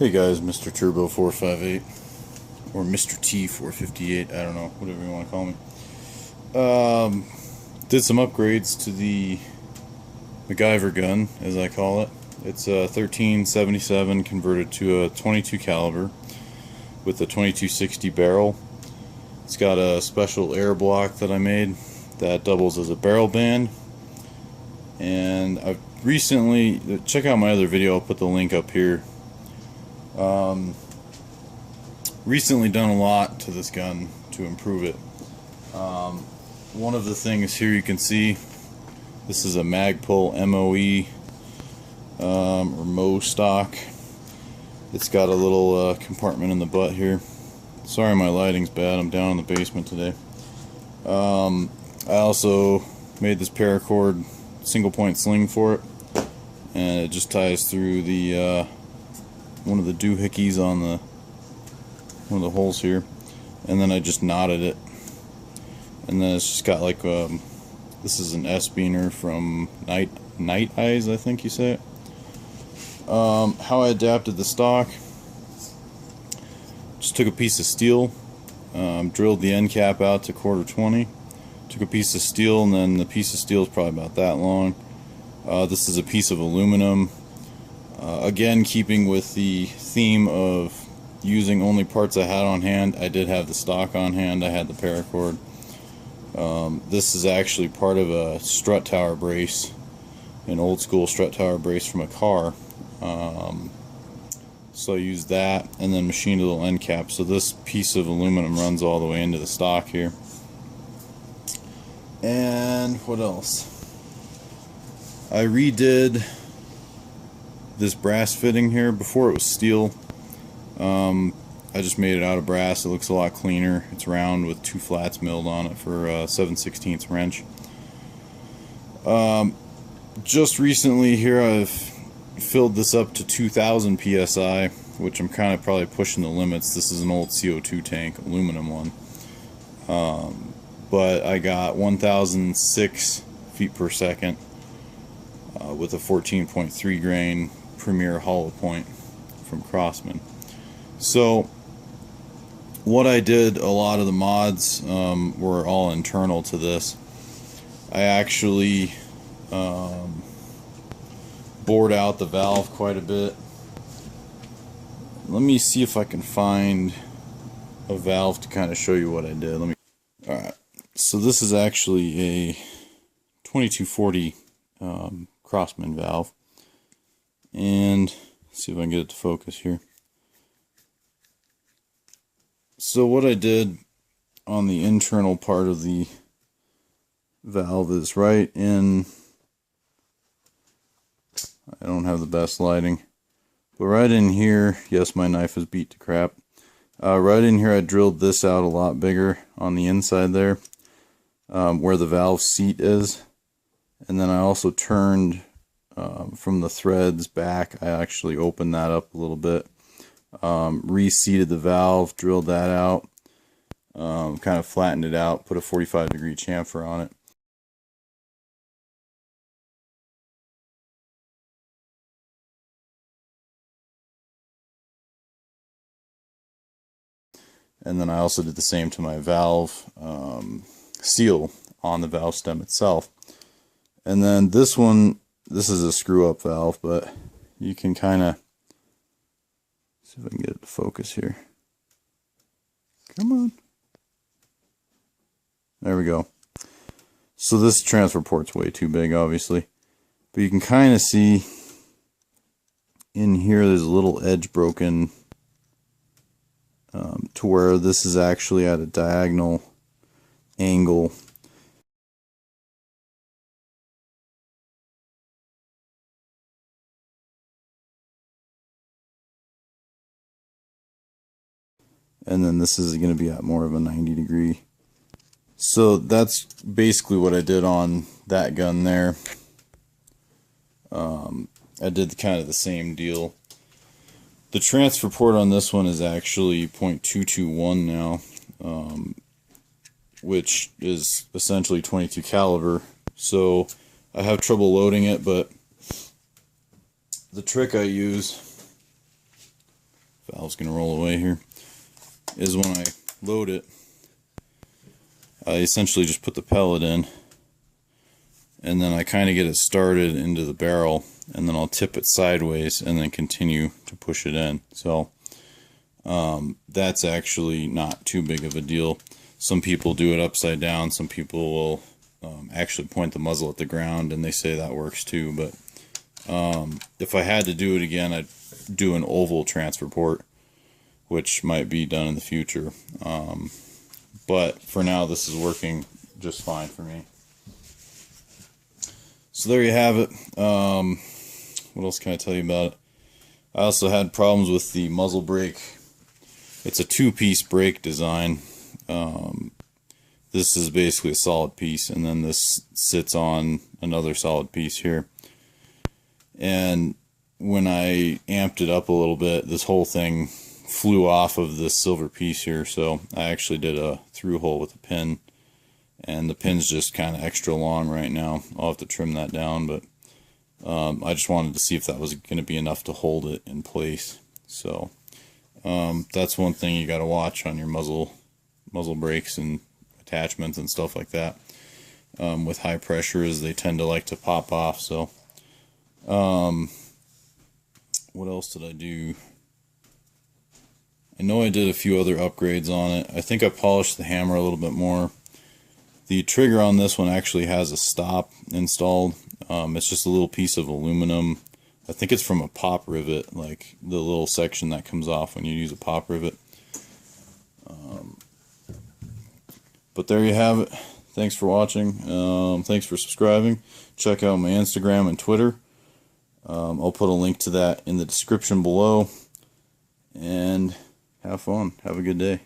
Hey guys, Mr. Turbo 458 or Mr. T 458, I don't know, whatever you want to call me. Did some upgrades to the MacGyver gun, as I call it. It's a 1377 converted to a 22 caliber with a 2260 barrel. It's got a special air block that I made that doubles as a barrel band. And I've recently, check out my other video, I'll put the link up here. Recently done a lot to this gun to improve it. One of the things here you can see, this is a Magpul MOE or MOE stock. It's got a little compartment in the butt here. Sorry my lighting's bad, I'm down in the basement today. I also made this paracord single point sling for it, and it just ties through the one of the doohickeys on the one of the holes here, and then I just knotted it, and then it's just got like this is an S-beaner from Night Eyes, I think you say it. How I adapted the stock: just took a piece of steel, drilled the end cap out to 1/4 took a piece of steel, and then the piece of steel is probably about that long. This is a piece of aluminum. Again, keeping with the theme of using only parts I had on hand, I did have the stock on hand. I had the paracord. This is actually part of a strut tower brace, an old school strut tower brace from a car. So I used that and then machined a little end cap. So this piece of aluminum runs all the way into the stock here. And what else? I redid this brass fitting here. Before it was steel. I just made it out of brass. It looks a lot cleaner. It's round with 2 flats milled on it for a 7/16 wrench. Just recently here I've filled this up to 2000 psi, which I'm kind of probably pushing the limits. This is an old CO2 tank, aluminum one. But I got 1006 feet per second with a 14.3 grain Premier hollow point from Crosman. So what I did, a lot of the mods were all internal to this. I actually bored out the valve quite a bit. Let me see if I can find a valve to kind of show you what I did. Alright, so this is actually a 2240 Crosman valve, and let's see if I can get it to focus here. So what I did on the internal part of the valve is right in, I don't have the best lighting, but right in here, yes, my knife is beat to crap. Right in here I drilled this out a lot bigger on the inside there, where the valve seat is. And then I also turned from the threads back. I actually opened that up a little bit, reseated the valve, drilled that out, kind of flattened it out, put a 45-degree chamfer on it. And then I also did the same to my valve seal on the valve stem itself. And then this one, this is a screw-up valve, but you can kind of see if I can get it to focus here. Come on. There we go. So this transfer port's way too big, obviously. But you can kind of see in here there's a little edge broken to where this is actually at a diagonal angle. And then this is going to be at more of a 90-degree. So that's basically what I did on that gun there. I did kind of the same deal. The transfer port on this one is actually 0.221 now, which is essentially 22 caliber. So I have trouble loading it, but the trick I use valve's gonna roll away here, is when I load it, I essentially just put the pellet in, and then I kind of get it started into the barrel, and then I'll tip it sideways and then continue to push it in. So that's actually not too big of a deal. Some people do it upside down. Some people will actually point the muzzle at the ground, and they say that works too. But if I had to do it again, I'd do an oval transfer port, which might be done in the future. But for now, this is working just fine for me. So there you have it. What else can I tell you about it? I also had problems with the muzzle brake. It's a two-piece brake design. This is basically a solid piece, and then this sits on another solid piece here. And when I amped it up a little bit, this whole thing flew off of this silver piece here, so I actually did a through hole with a pin, and the pin's just kind of extra long right now. I'll have to trim that down, but I just wanted to see if that was going to be enough to hold it in place. So that's one thing you got to watch on your muzzle brakes and attachments and stuff like that. With high pressures, they tend to like to pop off. So what else did I do? I know I did a few other upgrades on it. I think I polished the hammer a little bit more. The trigger on this one actually has a stop installed. It's just a little piece of aluminum. I think it's from a pop rivet, like the little section that comes off when you use a pop rivet. But there you have it. Thanks for watching. Thanks for subscribing. Check out my Instagram and Twitter. I'll put a link to that in the description below. And have fun. Have a good day.